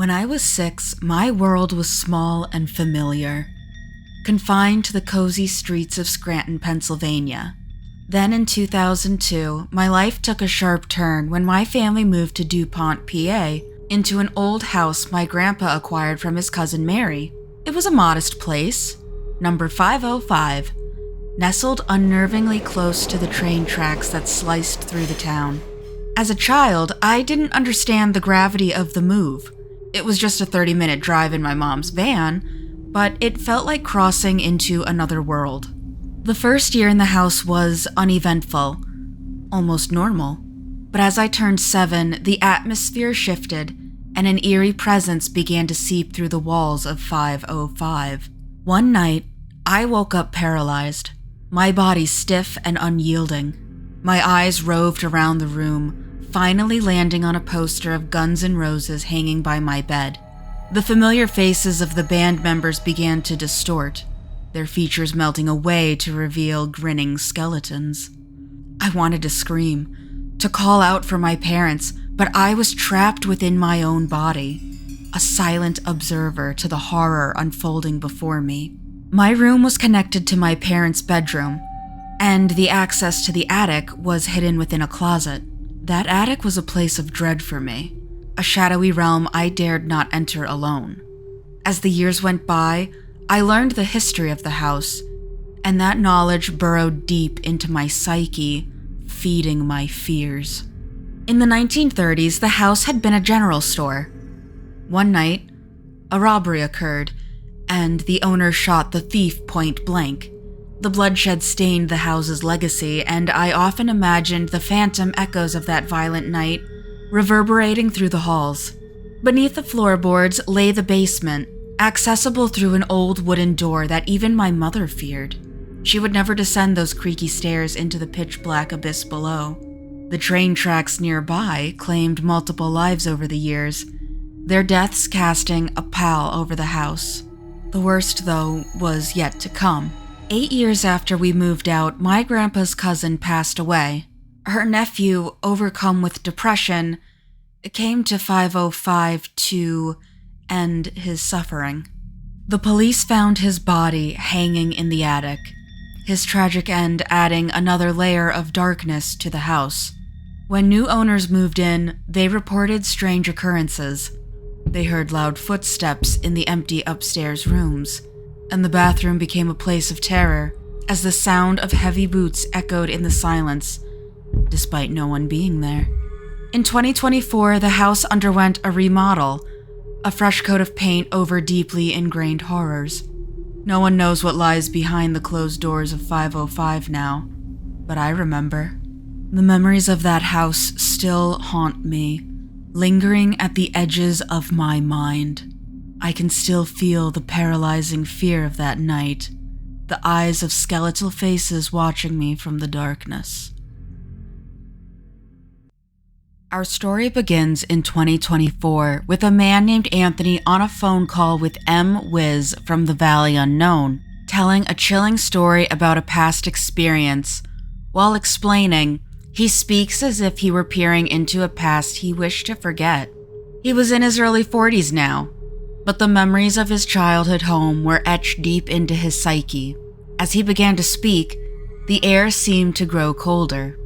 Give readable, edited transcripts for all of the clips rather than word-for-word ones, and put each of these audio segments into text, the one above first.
When I was 6, my world was small and familiar, confined to the cozy streets of Scranton, Pennsylvania. Then in 2002, my life took a sharp turn when my family moved to DuPont, PA, into an old house my grandpa acquired from his cousin Mary. It was a modest place, number 505, nestled unnervingly close to the train tracks that sliced through the town. As a child, I didn't understand the gravity of the move. It was just a 30-minute drive in my mom's van, but it felt like crossing into another world. The first year in the house was uneventful, almost normal. But as I turned 7, the atmosphere shifted, and an eerie presence began to seep through the walls of 505. One night, I woke up paralyzed, my body stiff and unyielding. My eyes roved around the room, finally landing on a poster of Guns N' Roses hanging by my bed. The familiar faces of the band members began to distort, their features melting away to reveal grinning skeletons. I wanted to scream, to call out for my parents, but I was trapped within my own body, a silent observer to the horror unfolding before me. My room was connected to my parents' bedroom, and the access to the attic was hidden within a closet. That attic was a place of dread for me, a shadowy realm I dared not enter alone. As the years went by, I learned the history of the house, and that knowledge burrowed deep into my psyche, feeding my fears. In the 1930s, the house had been a general store. One night, a robbery occurred, and the owner shot the thief point blank. The bloodshed stained the house's legacy, and I often imagined the phantom echoes of that violent night reverberating through the halls. Beneath the floorboards lay the basement, accessible through an old wooden door that even my mother feared. She would never descend those creaky stairs into the pitch-black abyss below. The train tracks nearby claimed multiple lives over the years, their deaths casting a pall over the house. The worst, though, was yet to come. 8 years after we moved out, my grandpa's cousin passed away. Her nephew, overcome with depression, came to 505 to end his suffering. The police found his body hanging in the attic, his tragic end adding another layer of darkness to the house. When new owners moved in, they reported strange occurrences. They heard loud footsteps in the empty upstairs rooms, and the bathroom became a place of terror as the sound of heavy boots echoed in the silence, despite no one being there. In 2024, the house underwent a remodel, a fresh coat of paint over deeply ingrained horrors. No one knows what lies behind the closed doors of 505 now, but I remember. The memories of that house still haunt me, lingering at the edges of my mind. I can still feel the paralyzing fear of that night, the eyes of skeletal faces watching me from the darkness. Our story begins in 2024 with a man named Anthony on a phone call with M. Wiz from the Valley Unknown, telling a chilling story about a past experience. While explaining, he speaks as if he were peering into a past he wished to forget. He was in his early 40s now, but the memories of his childhood home were etched deep into his psyche. As he began to speak, the air seemed to grow colder.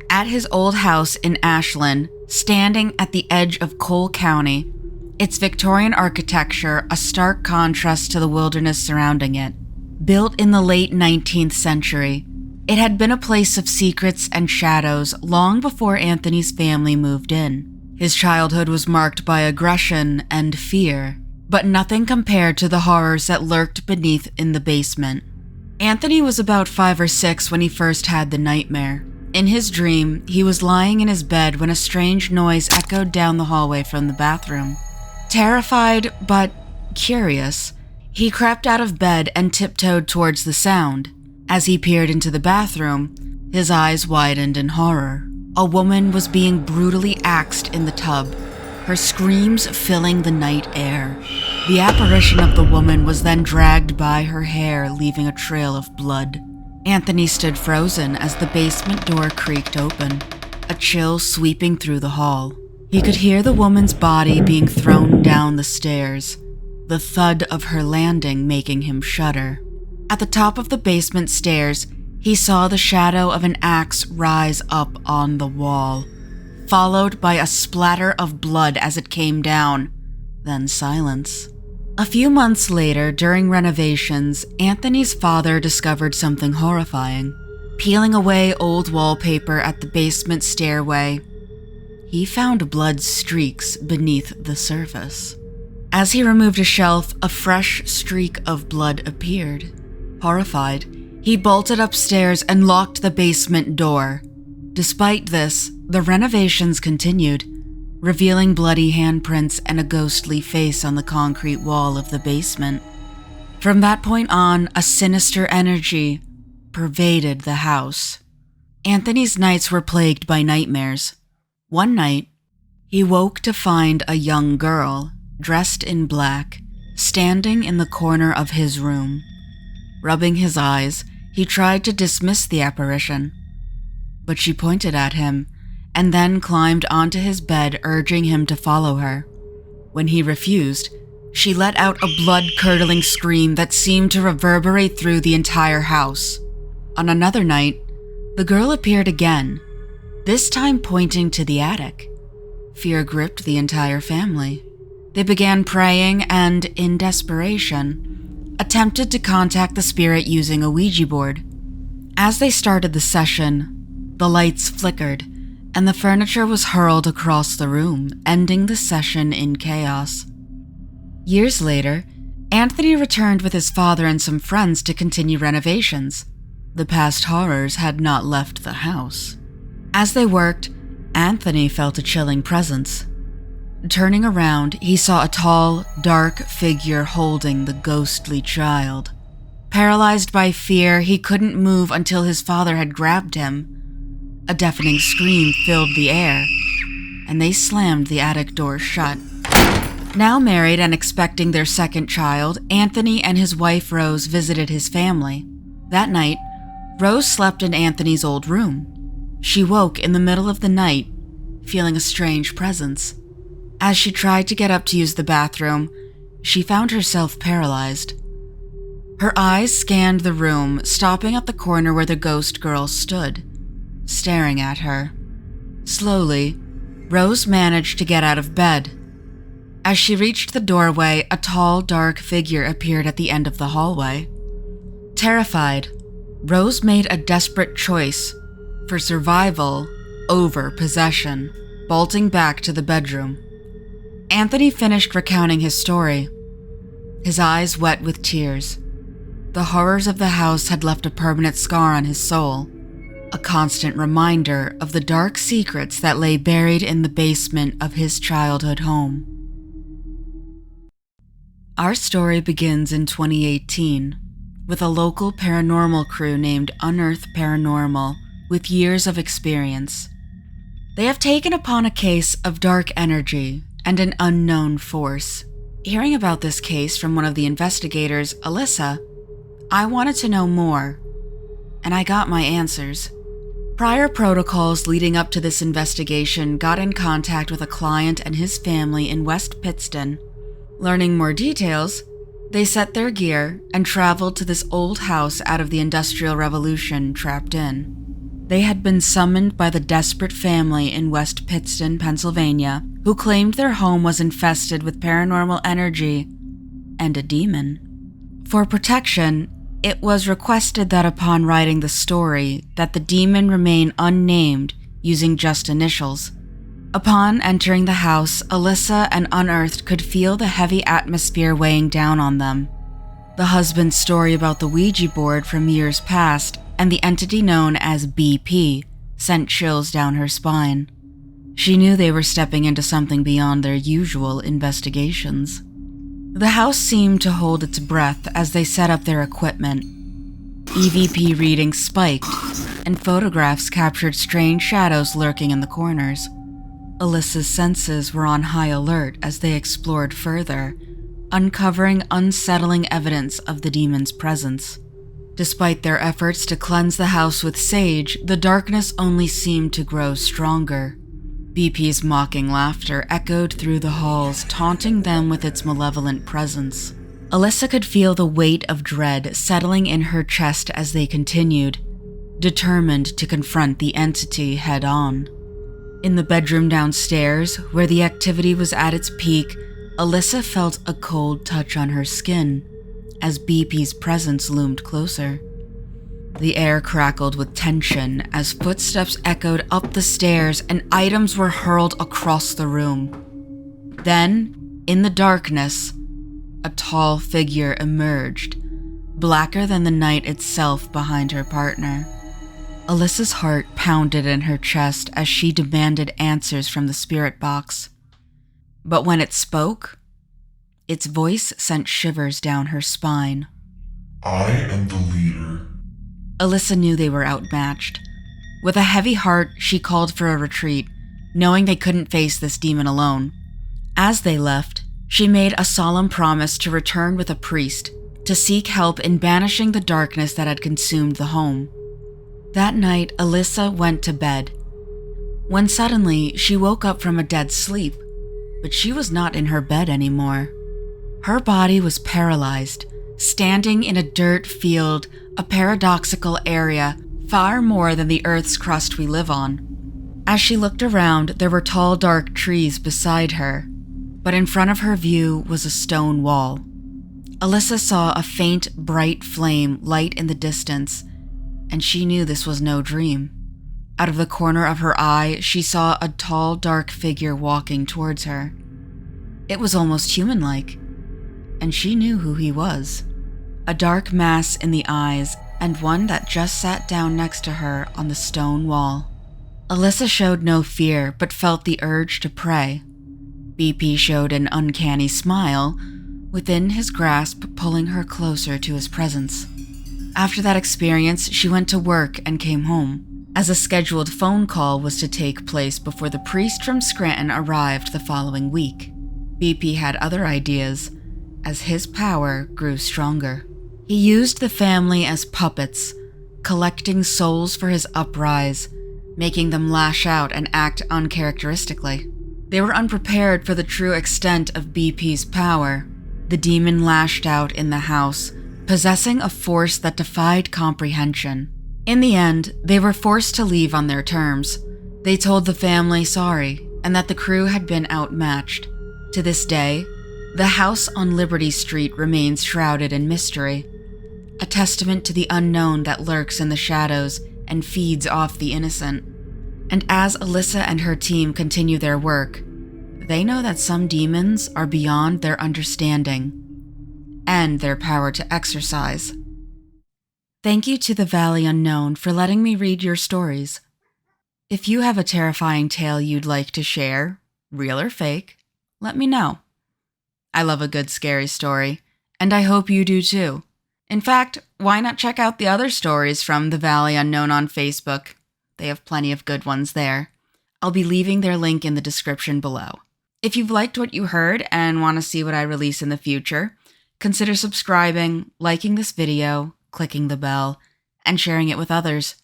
At his old house in Ashland, standing at the edge of Cole County, its Victorian architecture a stark contrast to the wilderness surrounding it. Built in the late 19th century, it had been a place of secrets and shadows long before Anthony's family moved in. His childhood was marked by aggression and fear, but nothing compared to the horrors that lurked beneath in the basement. Anthony was about 5 or 6 when he first had the nightmare. In his dream, he was lying in his bed when a strange noise echoed down the hallway from the bathroom. Terrified, but curious, he crept out of bed and tiptoed towards the sound. As he peered into the bathroom, his eyes widened in horror. A woman was being brutally axed in the tub, her screams filling the night air. The apparition of the woman was then dragged by her hair, leaving a trail of blood. Anthony stood frozen as the basement door creaked open, a chill sweeping through the hall. He could hear the woman's body being thrown down the stairs, the thud of her landing making him shudder. At the top of the basement stairs, he saw the shadow of an axe rise up on the wall, followed by a splatter of blood as it came down, then silence. A few months later, during renovations, Anthony's father discovered something horrifying. Peeling away old wallpaper at the basement stairway, he found blood streaks beneath the surface. As he removed a shelf, a fresh streak of blood appeared. Horrified, he bolted upstairs and locked the basement door. Despite this, the renovations continued, revealing bloody handprints and a ghostly face on the concrete wall of the basement. From that point on, a sinister energy pervaded the house. Anthony's nights were plagued by nightmares. One night, he woke to find a young girl, dressed in black, standing in the corner of his room. Rubbing his eyes, he tried to dismiss the apparition, but she pointed at him and then climbed onto his bed, urging him to follow her. When he refused, she let out a blood-curdling scream that seemed to reverberate through the entire house. On another night, the girl appeared again, this time pointing to the attic. Fear gripped the entire family. They began praying and, in desperation, attempted to contact the spirit using a Ouija board. As they started the session, the lights flickered, and the furniture was hurled across the room, ending the session in chaos. Years later, Anthony returned with his father and some friends to continue renovations. The past horrors had not left the house. As they worked, Anthony felt a chilling presence. Turning around, he saw a tall, dark figure holding the ghostly child. Paralyzed by fear, he couldn't move until his father had grabbed him. A deafening scream filled the air, and they slammed the attic door shut. Now married and expecting their second child, Anthony and his wife Rose visited his family. That night, Rose slept in Anthony's old room. She woke in the middle of the night, feeling a strange presence. As she tried to get up to use the bathroom, she found herself paralyzed. Her eyes scanned the room, stopping at the corner where the ghost girl stood, staring at her. Slowly, Rose managed to get out of bed. As she reached the doorway, a tall, dark figure appeared at the end of the hallway. Terrified, Rose made a desperate choice for survival over possession, bolting back to the bedroom. Anthony finished recounting his story, his eyes wet with tears. The horrors of the house had left a permanent scar on his soul, a constant reminder of the dark secrets that lay buried in the basement of his childhood home. Our story begins in 2018, with a local paranormal crew named Unearth Paranormal with years of experience. They have taken upon a case of dark energy and an unknown force. Hearing about this case from one of the investigators, Alyssa, I wanted to know more, and I got my answers. Prior protocols leading up to this investigation got in contact with a client and his family in West Pittston. Learning more details, they set their gear and traveled to this old house out of the Industrial Revolution trapped in. They had been summoned by the desperate family in West Pittston, Pennsylvania, who claimed their home was infested with paranormal energy and a demon. For protection, it was requested that upon writing the story, that the demon remain unnamed using just initials. Upon entering the house, Alyssa and Unearthed could feel the heavy atmosphere weighing down on them. The husband's story about the Ouija board from years past and the entity known as BP sent chills down her spine. She knew they were stepping into something beyond their usual investigations. The house seemed to hold its breath as they set up their equipment. EVP readings spiked, and photographs captured strange shadows lurking in the corners. Alyssa's senses were on high alert as they explored further, uncovering unsettling evidence of the demon's presence. Despite their efforts to cleanse the house with sage, the darkness only seemed to grow stronger. BP's mocking laughter echoed through the halls, taunting them with its malevolent presence. Alyssa could feel the weight of dread settling in her chest as they continued, determined to confront the entity head-on. In the bedroom downstairs, where the activity was at its peak, Alyssa felt a cold touch on her skin as BP's presence loomed closer. The air crackled with tension as footsteps echoed up the stairs and items were hurled across the room. Then, in the darkness, a tall figure emerged, blacker than the night itself behind her partner. Alyssa's heart pounded in her chest as she demanded answers from the spirit box. But when it spoke, its voice sent shivers down her spine. I am the leader. Alyssa knew they were outmatched. With a heavy heart, she called for a retreat, knowing they couldn't face this demon alone. As they left, she made a solemn promise to return with a priest to seek help in banishing the darkness that had consumed the home. That night, Alyssa went to bed, when suddenly she woke up from a dead sleep, but she was not in her bed anymore. Her body was paralyzed, standing in a dirt field, a paradoxical area far more than the Earth's crust we live on. As she looked around, there were tall, dark trees beside her, but in front of her view was a stone wall. Alyssa saw a faint, bright flame light in the distance, and she knew this was no dream. Out of the corner of her eye, she saw a tall, dark figure walking towards her. It was almost human-like, and she knew who he was. A dark mass in the eyes, and one that just sat down next to her on the stone wall. Alyssa showed no fear, but felt the urge to pray. BP showed an uncanny smile, within his grasp pulling her closer to his presence. After that experience, she went to work and came home, as a scheduled phone call was to take place before the priest from Scranton arrived the following week. BP had other ideas, as his power grew stronger. He used the family as puppets, collecting souls for his uprise, making them lash out and act uncharacteristically. They were unprepared for the true extent of BP's power. The demon lashed out in the house, possessing a force that defied comprehension. In the end, they were forced to leave on their terms. They told the family sorry, and that the crew had been outmatched. To this day, the house on Liberty Street remains shrouded in mystery, a testament to the unknown that lurks in the shadows and feeds off the innocent. And as Alyssa and her team continue their work, they know that some demons are beyond their understanding and their power to exercise. Thank you to the Valley Unknown for letting me read your stories. If you have a terrifying tale you'd like to share, real or fake, let me know. I love a good scary story, and I hope you do too. In fact, why not check out the other stories from the Valley Unknown on Facebook? They have plenty of good ones there. I'll be leaving their link in the description below. If you've liked what you heard and want to see what I release in the future, consider subscribing, liking this video, clicking the bell, and sharing it with others.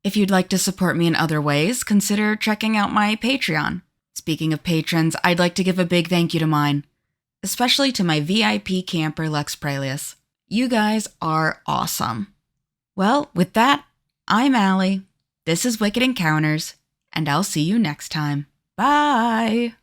If you'd like to support me in other ways, consider checking out my Patreon. Speaking of patrons, I'd like to give a big thank you to mine, especially to my VIP camper Lex Prelius. You guys are awesome. Well, with that, I'm Allie. This is Wicked Encounters, and I'll see you next time. Bye!